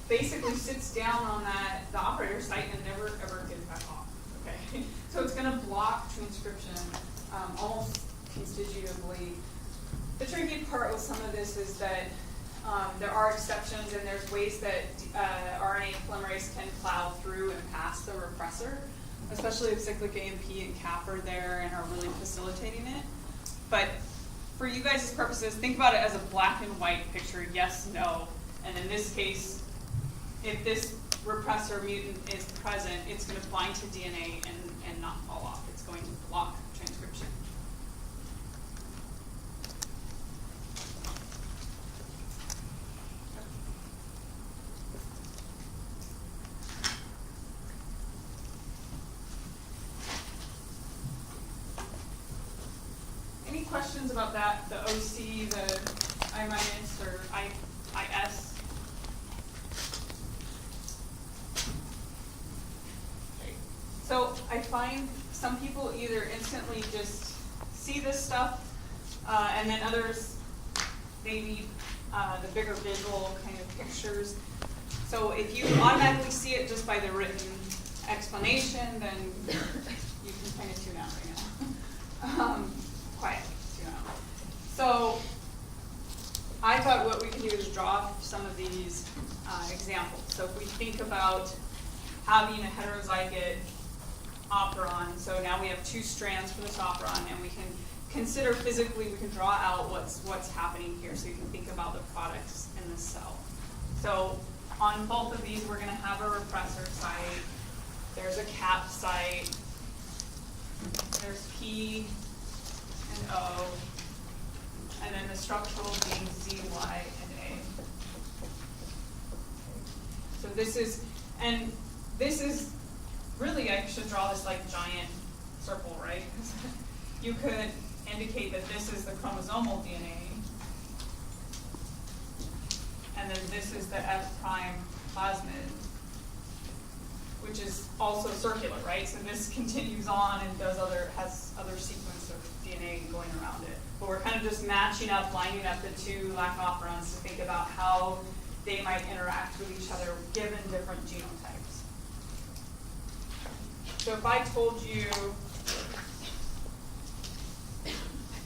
basically sits down on the operator site and never ever gets back off. Okay, so it's going to block transcription almost constitutively. The tricky part with some of this is that there are exceptions, and there's ways that RNA polymerase can plow through and pass the repressor, especially if cyclic AMP and CAP are there and are really facilitating it. But for you guys' purposes, think about it as a black and white picture, yes, no. And in this case, if this repressor mutant is present, it's going to bind to DNA and not fall off. It's going to block transcription. Any questions about that? The OC, the I- or IS? So I find some people either instantly just see this stuff, and then others maybe the bigger visual kind of pictures. So if you automatically see it just by the written explanation, then you can kind of tune out right now. Quietly tune out. So I thought what we could do is draw some of these examples. So if we think about having a heterozygote operon, so now we have two strands for this operon, and we can consider physically, we can draw out what's happening here, so you can think about the products in the cell. So on both of these, we're going to have a repressor site. There's a cap site. There's P and O, and then the structural being Z, Y, and A. So this is really, I should draw this like giant circle, right? You could indicate that this is the chromosomal DNA, and then this is the F prime plasmid, which is also circular, right? So this continues on and has other sequence of DNA going around it. But we're kind of just matching up, lining up the two lac operons to think about how they might interact with each other given different genotypes. So if I told you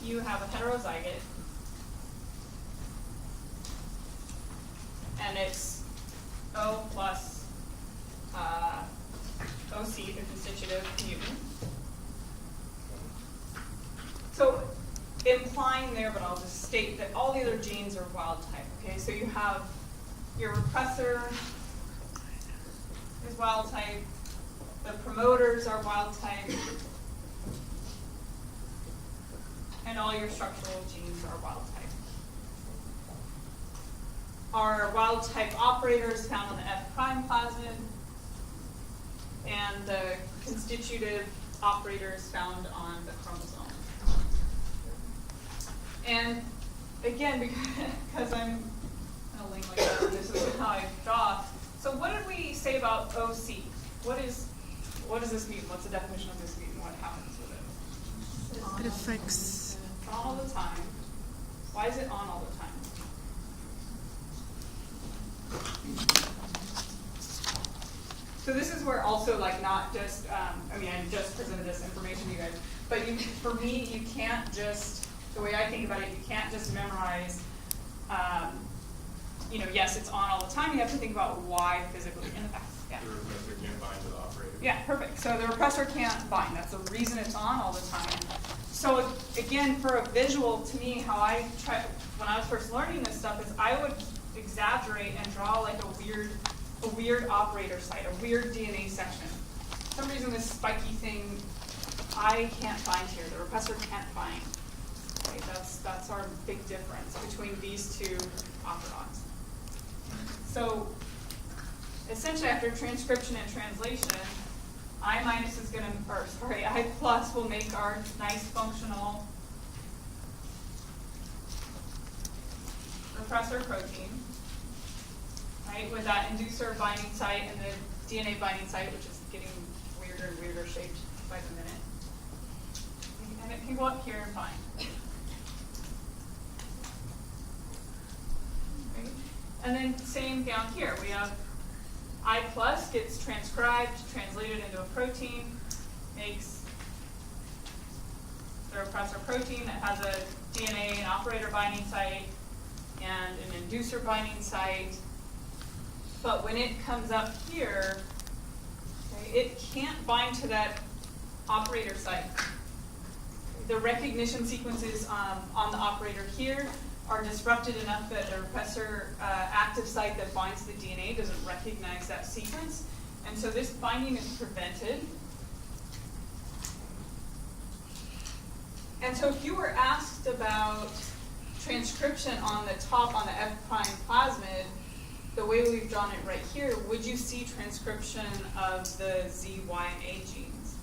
you have a heterozygote, and it's O plus OC, the constitutive mutant. So implying there, but I'll just state that all the other genes are wild type. Okay, so you have your repressor is wild type. The promoters are wild type, and all your structural genes are wild type. Our wild type operators found on the F prime plasmid, and the constitutive operators found on the chromosome. And again, because I'm a link like that, this is how I draw. So what did we say about OC? What does this mean? What's the definition of this mutant? What happens with it? It affects. On all the time. Why is it on all the time? So this is where also like not just, I just presented this information to you guys, but for me, you can't just, the way I think about it, you can't just memorize, yes, it's on all the time. You have to think about why physically in the past. Yeah. The repressor can't bind to the operator. Yeah, perfect. So the repressor can't bind. That's the reason it's on all the time. So again, for a visual, to me, how I try, when I was first learning this stuff, is I would exaggerate and draw like a weird operator site, a weird DNA section. For some reason, this spiky thing, I can't bind here. The repressor can't bind. Okay, that's our big difference between these two operons. So essentially, after transcription and translation, I minus is going to, I plus will make our nice functional repressor protein, right, with that inducer binding site and the DNA binding site, which is getting weirder and weirder shaped by the minute. And it can go up here and bind. Right? And then same down here, we have I plus gets transcribed, translated into a protein, makes the repressor protein that has a DNA, an operator binding site, and an inducer binding site. But when it comes up here, okay, it can't bind to that operator site. The recognition sequences on the operator here are disrupted enough that the repressor active site that binds the DNA doesn't recognize that sequence. And so this binding is prevented. And so if you were asked about transcription on the top, on the F prime plasmid, the way we've drawn it right here, would you see transcription of the Z, Y, and A genes?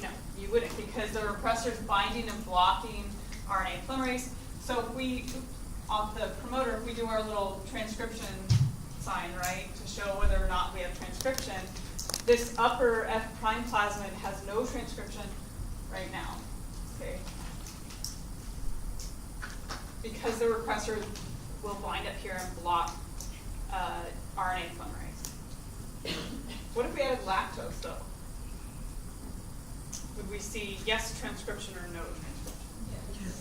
No, you wouldn't, because the repressor's binding and blocking RNA polymerase. So if we, on the promoter, if we do our little transcription sign, right, to show whether or not we have transcription, this upper F prime plasmid has no transcription right now, okay? Because the repressor will bind up here and block RNA polymerase. What if we added lactose, though? Would we see yes transcription or no transcription?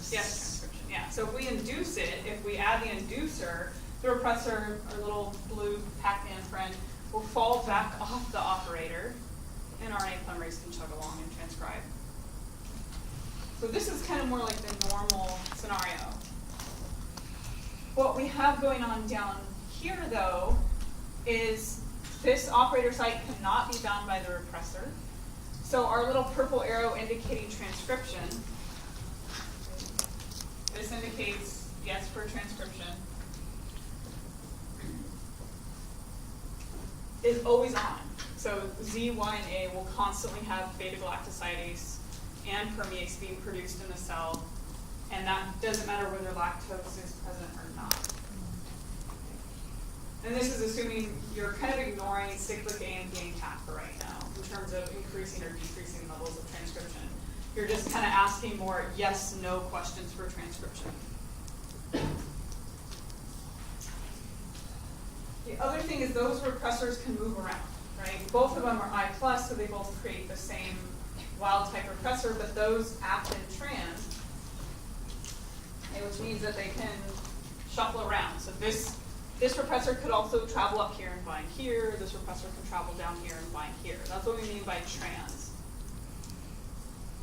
Yes transcription, yeah. So if we induce it, if we add the inducer, the repressor, our little blue Pac-Man friend, will fall back off the operator, and RNA polymerase can chug along and transcribe. So this is kind of more like the normal scenario. What we have going on down here, though, is this operator site cannot be bound by the repressor. So our little purple arrow indicating transcription, this indicates yes for transcription, is always on. So Z, Y, and A will constantly have beta-galactosidase and permease being produced in the cell, and that doesn't matter whether lactose is present or not. And this is assuming you're kind of ignoring cyclic AMP and kappa right now in terms of increasing or decreasing levels of transcription. You're just kind of asking more yes/no questions for transcription. The other thing is those repressors can move around, right? Both of them are I+, so they both create the same wild type repressor, but those act in trans, which means that they can shuffle around. So this repressor could also travel up here and bind here. This repressor can travel down here and bind here. That's what we mean by trans.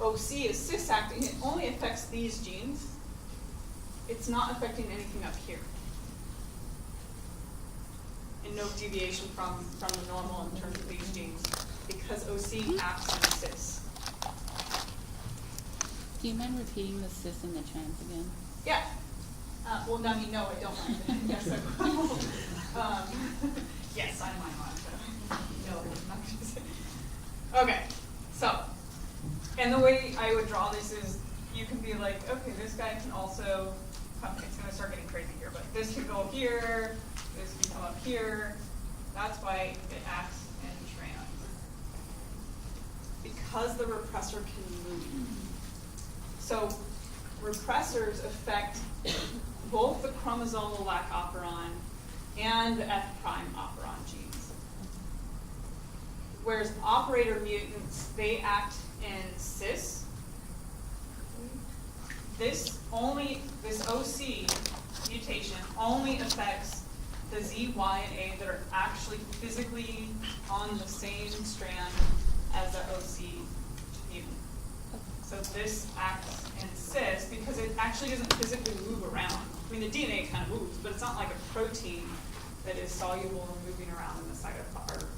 OC is cis-acting. It only affects these genes. It's not affecting anything up here. And no deviation from the normal in terms of these genes, because OC acts in cis. Do you mind repeating the cis and the trans again? Yeah. Well, no, you know I don't mind. Yes, I will. Yes, I mind on it. No, I'm not going to say. Okay, so, and the way I would draw this is you can be like, okay, this guy can also come, it's going to start getting crazy here, but this can go here, this can come up here. That's why it acts in trans. Because the repressor can move. So repressors affect both the chromosomal lac operon and the F prime operon genes. Whereas operator mutants, they act in cis. This OC mutation only affects the Z, Y, and A that are actually physically on the same strand as the OC mutant. So this acts in cis because it actually doesn't physically move around. I mean, the DNA kind of moves, but it's not like a protein that is soluble and moving around in the cytoplasm.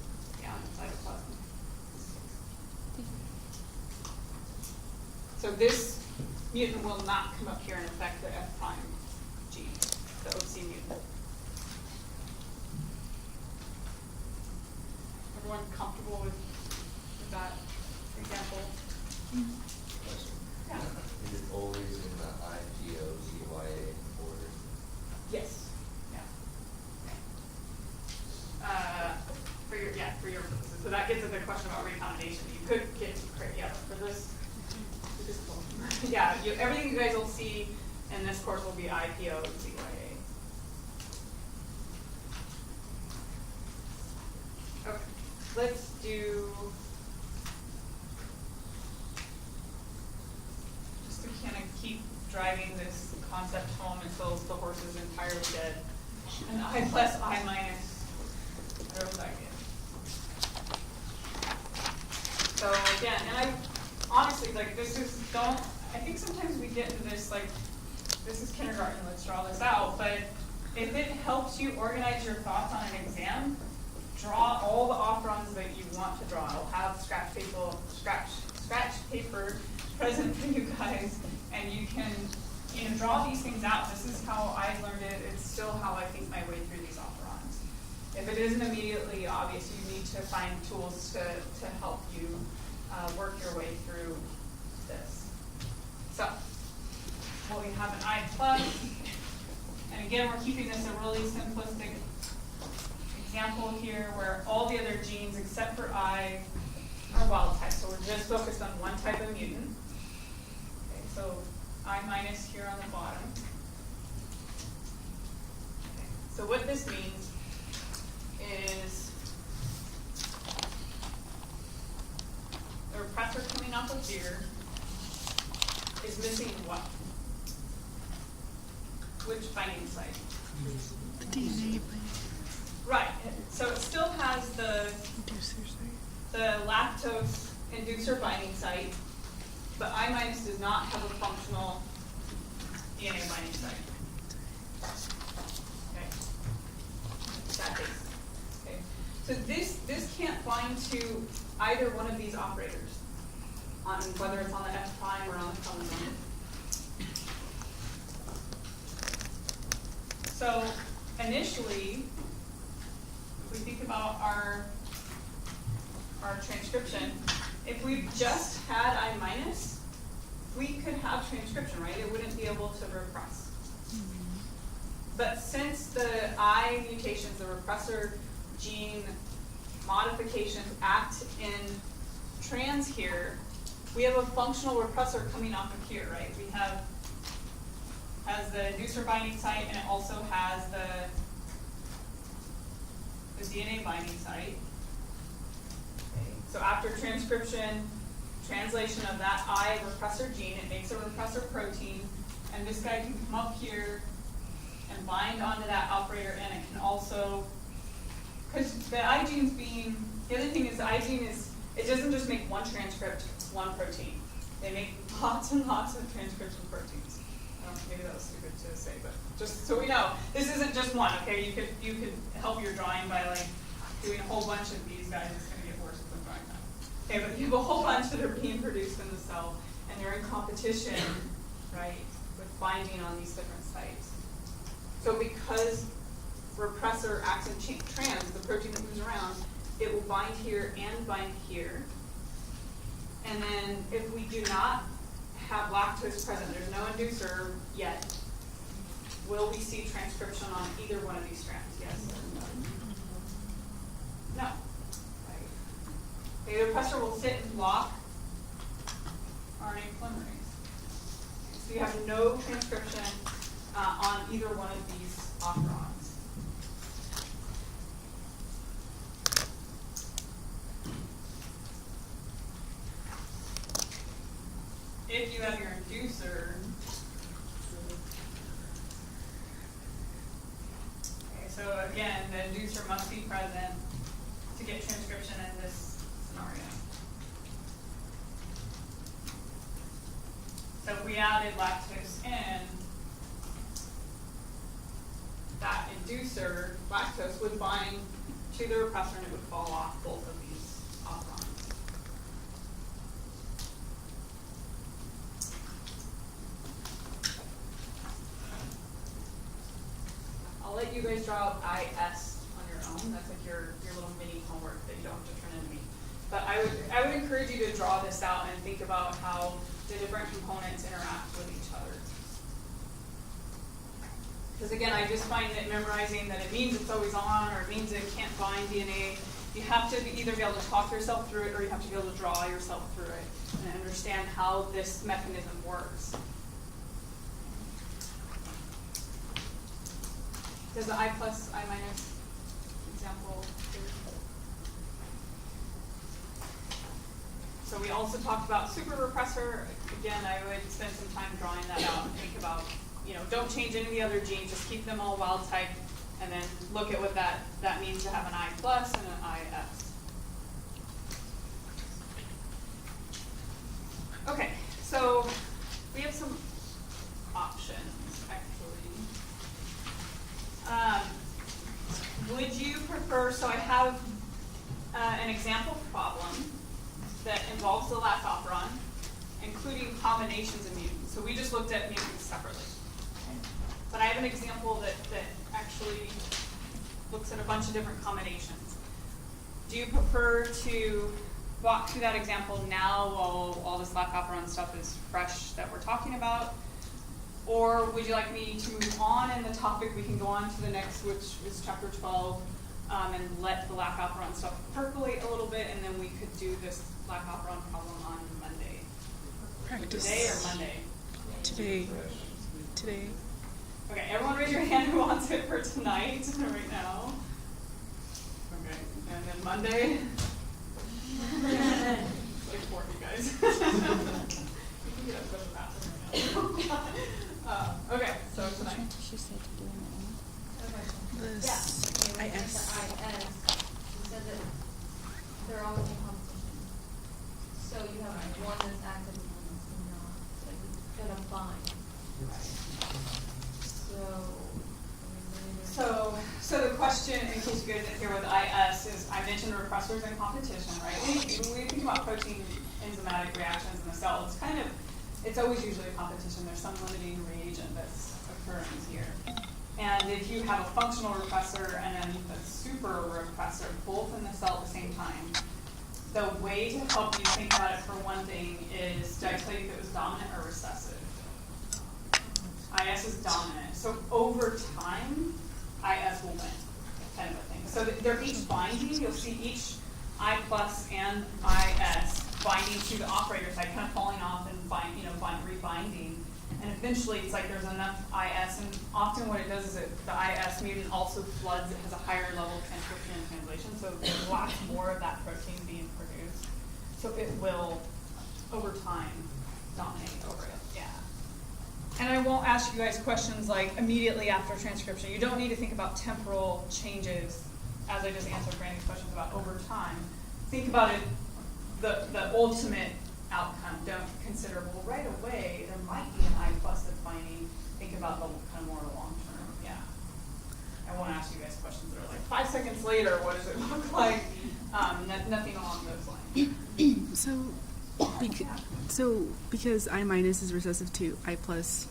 So this mutant will not come up here and affect the F prime gene, the OC mutant. Everyone comfortable with that example? Question. Yeah. Is it always in the IPOZYA order? Yes. Yeah. For your purposes. So that gets at the question about recombination. You could get for this. Yeah, everything you guys will see in this course will be IPOZYA. let's do, just to kind of keep driving this concept home until the horse is entirely dead. An I plus I minus rho So again, and I honestly, like, this is, I think sometimes we get into this, like, this is kindergarten, let's draw this out, but if it helps you organize your thoughts on an exam, draw all the operons that you want to draw. I'll have scratch paper present for you guys, and you can, draw these things out. This is how I learned it. It's still how I think my way through these operons. If it isn't immediately obvious, you need to find tools to help you work your way through this. So, well, we have an I plus, and again, we're keeping this a really simplistic example here where all the other genes except for I are wild type. So we're just focused on one type of mutant. Okay, so I minus here on the bottom. Okay, so what this means is the repressor coming off of here is missing what? Which binding site? The DNA Right, so it still has the lactose inducer binding site, but I minus does not have a functional DNA binding site. Okay, that base. Okay, so this can't bind to either one of these operators, on whether it's on the F prime or on the chromosome. So initially, if we think about our transcription, if we just had I minus, we could have transcription, right? It wouldn't be able to repress. But since the I mutations, the repressor gene modifications act in trans here, we have a functional repressor coming off of here, right? We has the inducer binding site, and it also has the DNA binding site. Okay. So after transcription, translation of that I repressor gene, it makes a repressor protein, and this guy can come up here and bind onto that operator, and it can also, because the I gene's being, the other thing is the I gene is, it doesn't just make one transcript, one protein. They make lots and lots of transcription proteins. Maybe that was stupid to say, but just so we know, this isn't just one, okay? You could help your drawing by like doing a whole bunch of these guys. It's going to get worse if I'm drawing that. Okay, but you have a whole bunch that are being produced in the cell, and they're in competition, right, with binding on these different sites. So because repressor acts in trans, the protein that moves around, it will bind here and bind here. And then if we do not have lactose present, there's no inducer yet, will we see transcription on either one of these strands? Yes or no? No. Right. Okay, the repressor will sit and block RNA polymerase. So you have no transcription on either one of these operons. If you have your inducer, okay, so again, the inducer must be present to get transcription in this scenario. So if we added lactose in, that inducer, lactose, would bind to the repressor and it would fall off both of these operons. I'll let you guys draw out IS on your own. That's like your little mini homework that you don't have to turn into me. But I would encourage you to draw this out and think about how the different components interact with each other. Because again, I just find that memorizing that it means it's always on or it means it can't bind DNA, you have to either be able to talk yourself through it or you have to be able to draw yourself through it and understand how this mechanism works. Does the I plus, I minus example also talked about super repressor. Again, I would spend some time drawing that out and think about, don't change any of the other genes, just keep them all wild type, and then look at what that means to have an I plus and an IS. Okay, so we have some options, actually. Would you prefer, so I have an example problem that involves the lactoferron, including combinations of mutants. So we just looked at mutants separately. Okay. But I have an example that actually looks at a bunch of different combinations. Do you prefer to walk through that example now while all this lactoferron stuff is fresh that we're talking about? Or would you like me to move on in the topic? We can go on to the next, which is chapter 12, and let the lactoferron stuff percolate a little bit, and then we could do this lactoferron problem on Monday. Practice. Today or Monday? Today. Today. Okay, everyone raise your hand who wants it for tonight, right now. Okay, and then Monday? It's like 4 of you guys. You can get up to the bathroom right now. Okay, so tonight. She said to do it. This Yeah, when you IS. get the IS, you said that they're always in competition. So you have one that's active and one that's not, so you're gonna bind. So the question, in case you guys didn't hear with IS, is I mentioned repressors in competition, right? When we think about protein enzymatic reactions in the cell, it's always usually a competition. There's some limiting reagent that's occurring here. And if you have a functional repressor and then a super repressor, both in the cell at the same time, the way to help you think about it, for one thing, is, did I tell you if it was dominant or recessive? IS is dominant. So over time, IS will win, kind of a thing. So they're each binding. You'll see each I plus and IS binding to the operator side, kind of falling off and rebinding. And eventually, it's like there's enough IS, and often what it does is the IS mutant also floods. It has a higher level of transcription and translation, so there's lots more of that protein being produced. So it will, over time, dominate over it. Yeah. And I won't ask you guys questions like immediately after transcription. You don't need to think about temporal changes, as I just answered Brandy's questions about over time. Think about it, the ultimate outcome. Don't consider, well, right away, there might be an I plus that's binding. Think about the kind of more long term. Yeah. I won't ask you guys questions that are like 5 seconds later, what does it look like? Nothing along those lines. So because I minus is recessive to I plus,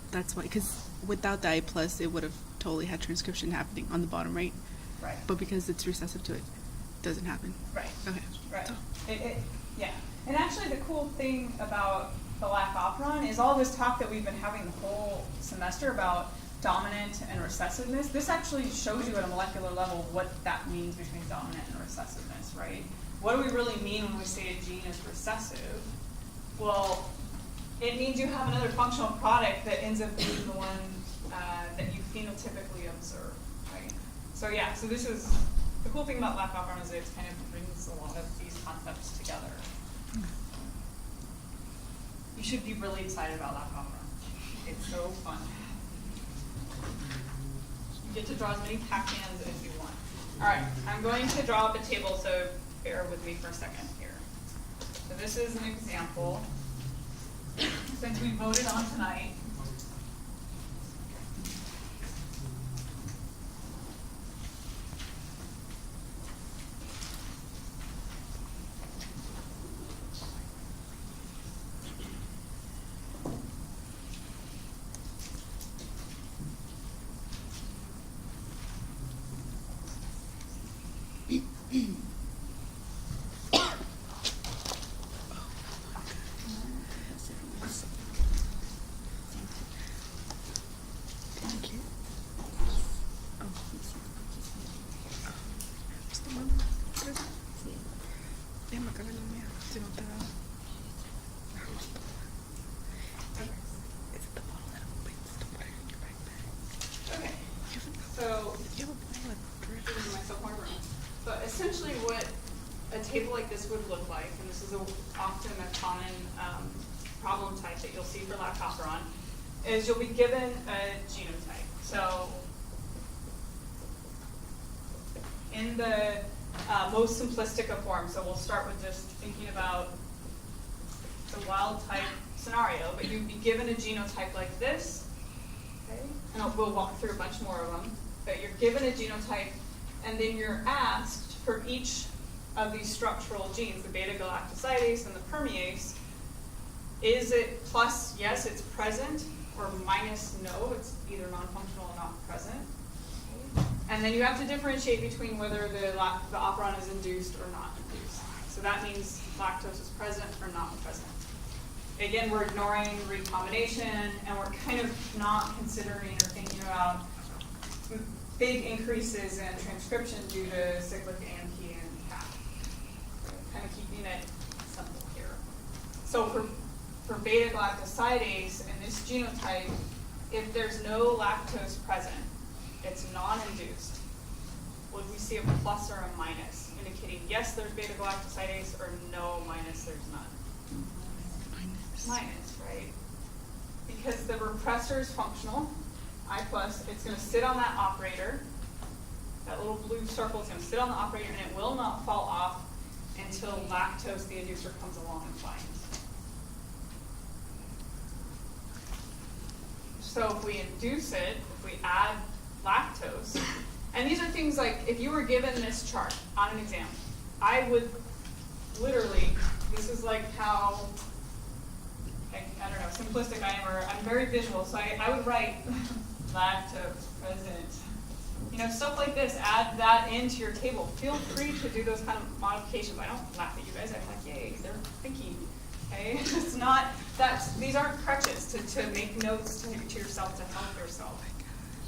that's why, because without the I plus, it would have totally had transcription happening on the bottom right. Right. But because it's recessive to it, it doesn't happen. Right. Okay. Right. Yeah. And actually, the cool thing about the lactoferron is all this talk that we've been having the whole semester about dominant and recessiveness. This actually shows you at a molecular level what that means between dominant and recessiveness, right? What do we really mean when we say a gene is recessive? Well, it means you have another functional product that ends up being the one that you phenotypically observe, right? So yeah, so this is, the cool thing about lactoferron is it kind of brings a lot of these concepts together. You should be really excited about lactoferron. It's so fun. You get to draw as many Pac-Mans as you want. All right, I'm going to draw up a table, so bear with me for a second here. So this is an example. Since we voted on tonight, Thank you. Oh. Déjame cargar la mía, si no te da. Is it the bottle that opens to put it in your backpack? okay, You have so a bottle that this is my sophomore room. So essentially what a table like this would look like, and this is often a common problem type that you'll see for lactoferron, is you'll be given a genotype. So in the most simplistic of forms, so we'll start with just thinking about the wild type scenario, but you'd be given a genotype like this, okay? And we'll walk through a bunch more of them, but you're given a genotype, and then you're asked for each of these structural genes, the beta-galactosidase and the permease, is it plus, yes, it's present, or minus, no, it's either non-functional or not present. And then you have to differentiate between whether the operon is induced or not induced. So that means lactose is present or not present. Again, we're ignoring recombination, and we're kind of not considering or thinking about big increases in transcription due to cyclic AMP and CAP. Kind of keeping it simple here. So for beta-galactosidase in this genotype, if there's no lactose present, it's non-induced, would we see a plus or a minus, indicating yes, there's beta-galactosidase, or no, minus, there's none? Minus, right? Because the repressor is functional, I plus, it's going to sit on that operator. That little blue circle is going to sit on the operator, and it will not fall off until lactose, the inducer, comes along and binds. So if we induce it, if we add lactose, and these are things like, if you were given this chart on an exam, I would literally, this is like how, I don't know, simplistic I am, or I'm very visual, so I would write lactose present. You know, stuff like this, add that into your table. Feel free to do those kind of modifications. I don't laugh at you guys, I'm like, yay, they're thinking. Okay? It's not, these aren't crutches to make notes to yourself to help yourself.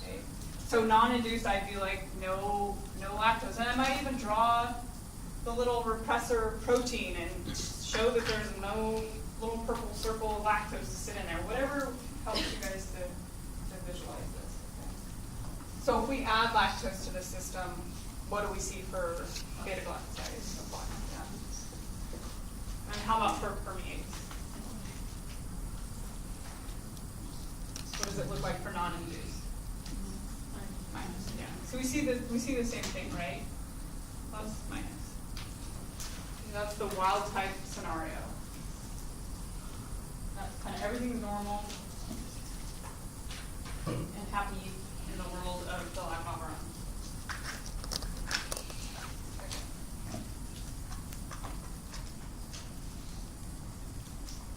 Okay? So non-induced, I'd be like, no lactose. And I might even draw the little repressor protein and show that there's no little purple circle of lactose to sit in there. Whatever helps you guys to visualize this. Okay? So if we add lactose to the system, what do we see for beta-galactosidase? Yeah. And how about for permease? What does it look like for non-induced? Minus, yeah. So we see the same thing, right? Plus, minus. That's the wild type scenario. That's kind of everything's normal and happy in the world of the lactoferron.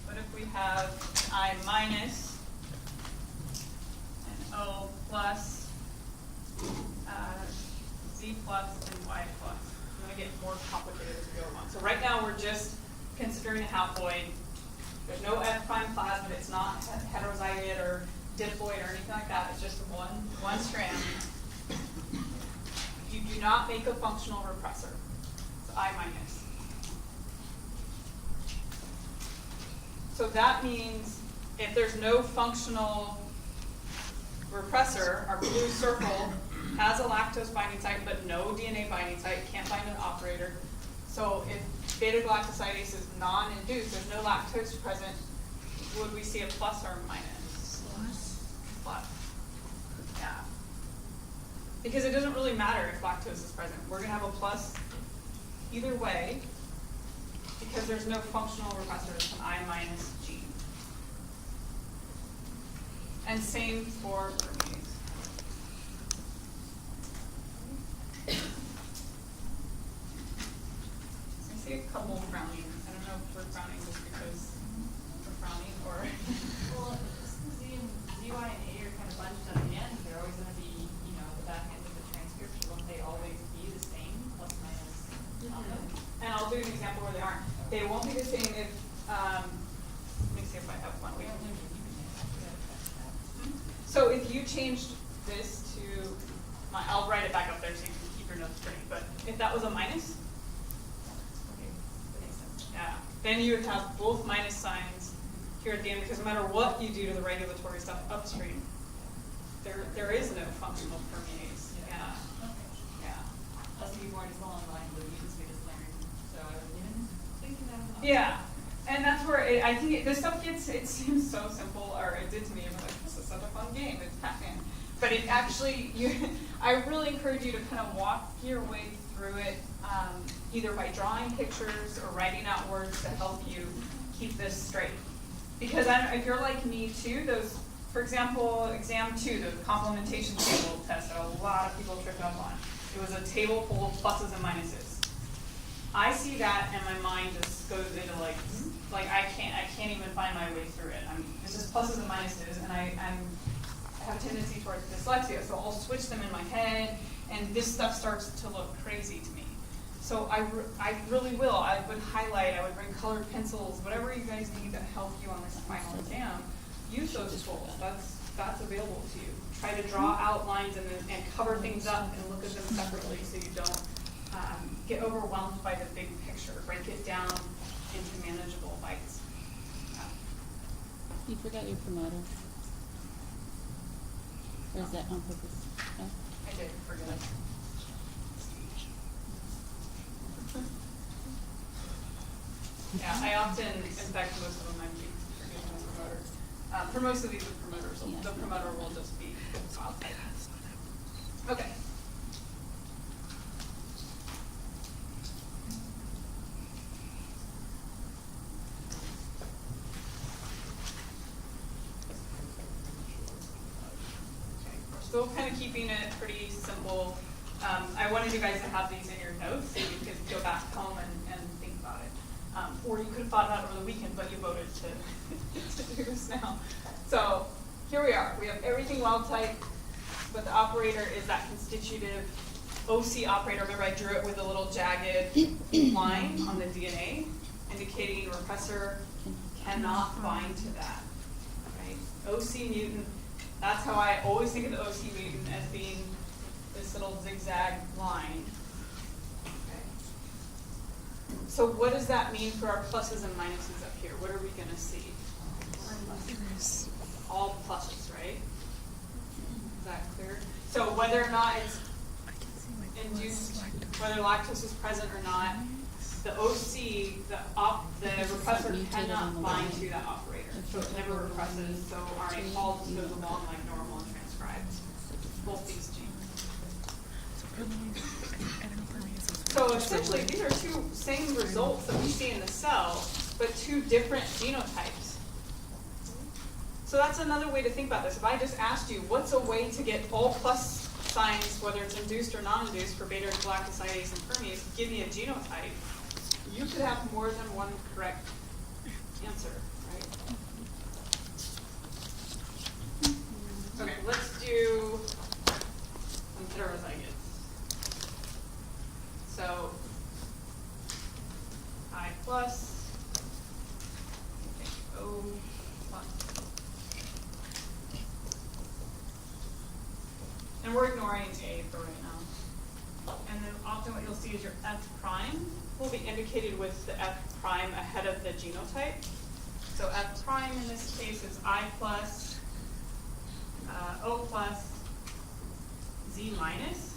What if we have I minus and O plus, Z plus, and Y plus? I'm going to get more complicated as we go along. So right now we're just considering a haploid. There's no F prime plasmid. It's not heterozygote or diploid or anything like that. It's just one strand. You do not make a functional repressor. It's I minus. So that means if there's no functional repressor, our blue circle has a lactose binding site but no DNA binding site, can't bind an operator. So if beta-galactosidase is non-induced, there's no lactose present, would we see a plus or a minus? Plus. Yeah. Because it doesn't really matter if lactose is present. We're going to have a plus either way because there's no functional repressor. It's an I minus gene. And same for permease. I see a couple frowning. I don't know if we're frowning just because we're frowning or. Well, Z and ZY and A are kind of bunched at the end. They're always going to be, you know, the back end of the transcription. Won't they always be the same, plus minus? And I'll do an example where they aren't. They won't be the same if, let me see if I have one. So if you changed this to, I'll write it back up there so you can keep your notes straight, but if that was a minus, yeah, then you would have both minus signs here at the end, because no matter what you do to the regulatory stuff upstream, there is no functional permease. Yeah. Yeah. That's be more just along the line of the mutant disciplinary. so I wasn't even thinking that enough. Yeah, and that's where I think this stuff it seems so simple, or it did to me. I'm like, this is such a fun game. It's Pac-Man, but it actually, I really encourage you to kind of walk your way through it, either by drawing pictures or writing out words to help you keep this straight. Because if you're like me too, those, for example, exam 2, the complementation table test that a lot of people tripped up on. It was a table full of pluses and minuses. I see that and my mind just goes into like I can't even find my way through it. It's just pluses and minuses, and I have a tendency towards dyslexia, so I'll switch them in my head, and this stuff starts to look crazy to me. So I really will. I would highlight, I would bring colored pencils, whatever you guys need to help you on this final exam. Use those tools. That's available to you. Try to draw outlines and cover things up and look at them separately so you don't get overwhelmed by the big picture. Break it down into manageable bites. You forgot your promoter. Or is that on purpose? No? I did forget it. Yeah, I often, in fact, most of them I keep forgetting my promoter. For most of these are promoters, Yeah. the promoter will just be outside. Okay. Still kind of keeping it pretty simple. I wanted you guys to have these in your notes so you could go back home and think about it. Or you could have thought about it over the weekend, but you voted to do this now. So here we are. We have everything wild type, but the operator is that constitutive OC operator. Remember I drew it with a little jagged line on the DNA, indicating repressor cannot bind to that. Right? OC mutant. That's how I always think of the OC mutant, as being this little zigzag line. Okay. So what does that mean for our pluses and minuses up here? What are we going to see? All pluses, right? Is that clear? So whether or not it's induced, whether lactose is present or not, the OC, the repressor cannot bind to that operator. So it never represses, so RNA Hall just goes along like normal and transcribes both these genes. So essentially, these are two same results that we see in the cell, but two different genotypes. So that's another way to think about this. If I just asked you, what's a way to get all plus signs, whether it's induced or non-induced, for beta-galactosidase and permease, give me a genotype, you could have more than one correct answer, right? Okay, let's do some heterozygotes. So, I plus, O plus. And we're ignoring A for right now. And then often what you'll see is your F prime will be indicated with the F prime ahead of the genotype. So F prime in this case is I plus, O plus, Z minus,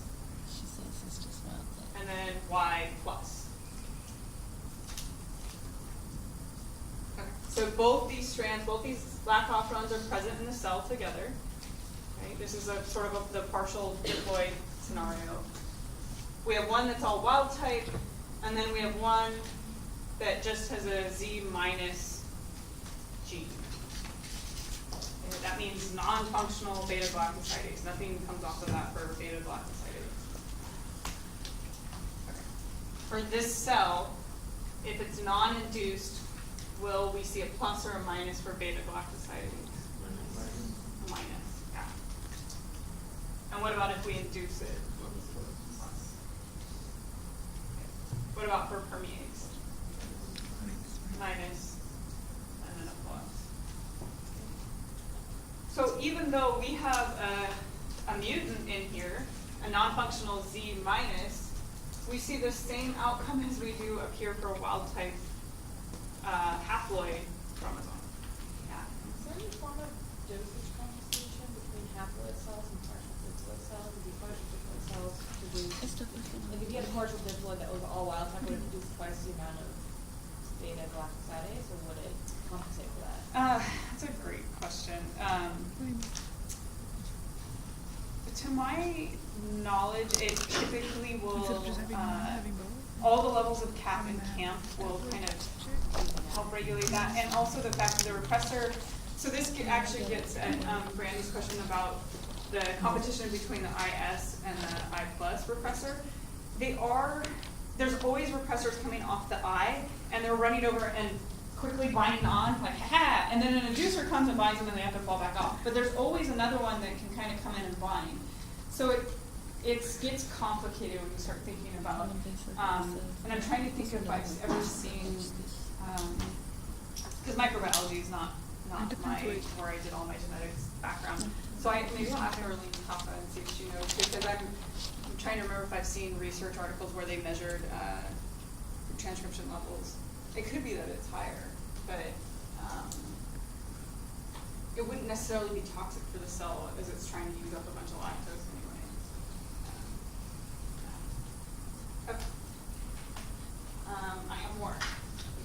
She says it's just wild type. and then Y plus. Okay. So both these strands, both these lac operons are present in the cell together. Right? This is a sort of the partial diploid scenario. We have one that's all wild type, and then we have one that just has a Z minus gene. And that means non-functional beta-galactosidase. Nothing comes off of that for beta-galactosidase. Okay. For this cell, if it's non-induced, will we see a plus or a minus for beta-galactosidase? A minus, yeah. And what about if we induce it? What about for permease? Minus, and then a plus. So even though we have a mutant in here, a non-functional Z minus, we see the same outcome as we do up here for a wild type haploid chromosome. Yeah. Is there any form of dosage compensation between haploid cells and partial diploid cells? If you partial diploid cells produce, like if you had a commercial distillate that was all wild type, would it produce twice the amount of beta galactosidase, or would it compensate for that? That's a great question. To my knowledge, it typically will, all the levels of CAP and CAMP will kind of help regulate that, and also the fact that the repressor, so this actually gets at Brandy's question about the competition between the IS and the I plus repressor. There's always repressors coming off the I, and they're running over and quickly binding on, like, ha, and then an inducer comes and binds them and they have to fall back off. But there's always another one that can kind of come in and bind. So it gets complicated when you start thinking about, and I'm trying to think if I've ever seen, because microbiology is not my, where I did all my genetics background. So maybe I'll ask Arlene Papa and see if she knows, because I'm trying to remember if I've seen research articles where they measured transcription levels. It could be that it's higher, but it wouldn't necessarily be toxic for the cell as it's trying to use up a bunch of lactose anyway. Okay. I have more.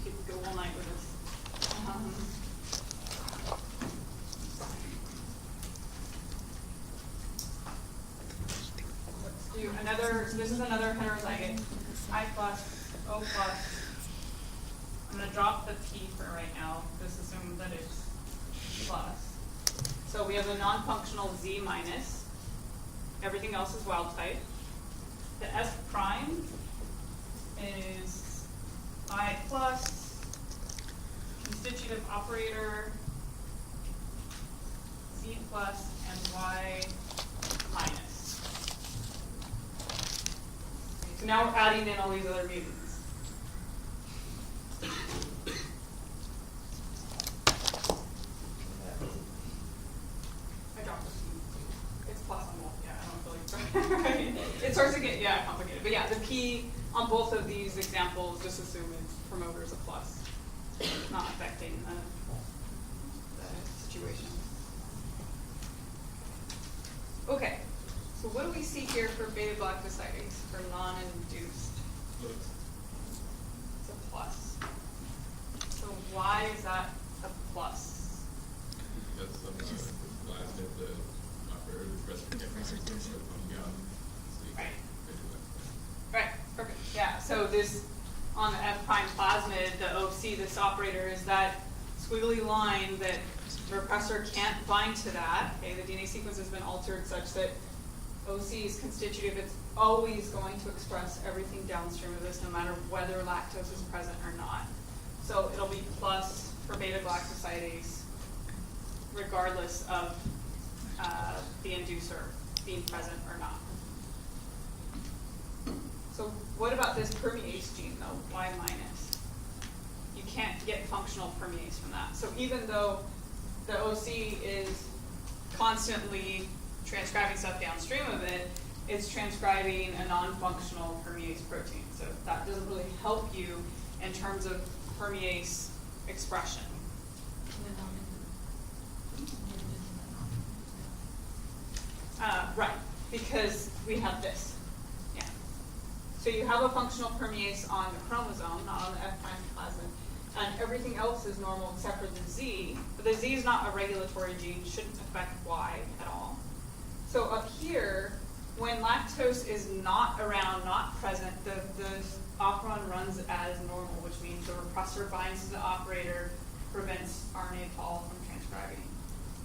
We could go all night with this. Let's do another, this is another heterozygate. I plus, O plus. I'm going to drop the P for right now. Just assume that it's plus. So we have a non-functional Z minus. Everything else is wild type. The S prime is I plus, constitutive operator, Z plus, and Y minus. So now we're adding in all these other mutants. I dropped the P. It's plus on both. Yeah, I don't feel like right. It starts to get complicated. But yeah, the P on both of these examples, just assume it's promoters a plus, not affecting the situation. Okay, so what do we see here for beta galactosidase for non-induced? It's a plus. So why is that a plus? Because some plasmid, the operator, the repressor can't find beyond the Right. Right, perfect. Yeah, so this, on the F prime plasmid, the OC, this operator, is that squiggly line that the repressor can't bind to that. Okay, the DNA sequence has been altered such that OC is constitutive. It's always going to express everything downstream of this, no matter whether lactose is present or not. So it'll be plus for beta galactosidase, regardless of the inducer being present or not. So what about this permease gene, though, Y minus? You can't get functional permease from that. So even though the OC is constantly transcribing stuff downstream of it, it's transcribing a non-functional permease protein. So that doesn't really help you in terms of permease expression. Right, because we have this. Yeah. So you have a functional permease on the chromosome, not on the F prime plasmid, and everything else is normal except for the Z. But the Z is not a regulatory gene, shouldn't affect Y at all. So up here, when lactose is not around, not present, the operon runs as normal, which means the repressor binds to the operator, prevents RNA tall from transcribing.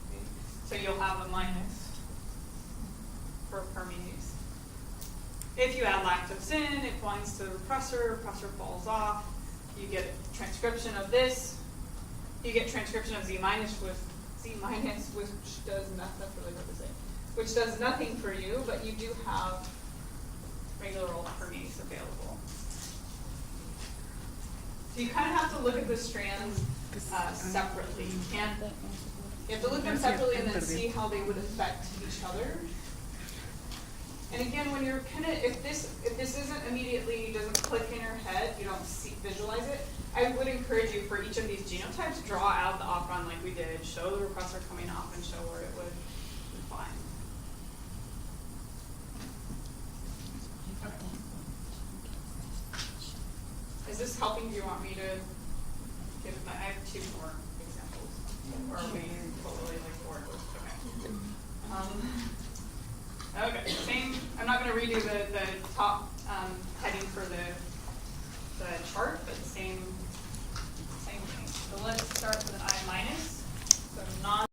Okay? So you'll have a minus for permease. If you add lactose in, it binds to the repressor falls off, you get transcription of this, you get transcription of Z minus, which does nothing, that's really hard to say, which does nothing for you, but you do have regular old permease available. So you kind of have to look at the strands separately. You have to look at them separately and then see how they would affect each other. And again, when you're kind of, if this isn't immediately, doesn't click in your head, you don't visualize it, I would encourage you for each of these genotypes, draw out the operon like we did, show the repressor coming off and show where it would bind. this helping? Do you want me to give I have two more examples. Or are we totally like bored with, okay. Okay, same, I'm not gonna redo the top, heading for the chart, but same thing. So let's start with an I minus, so non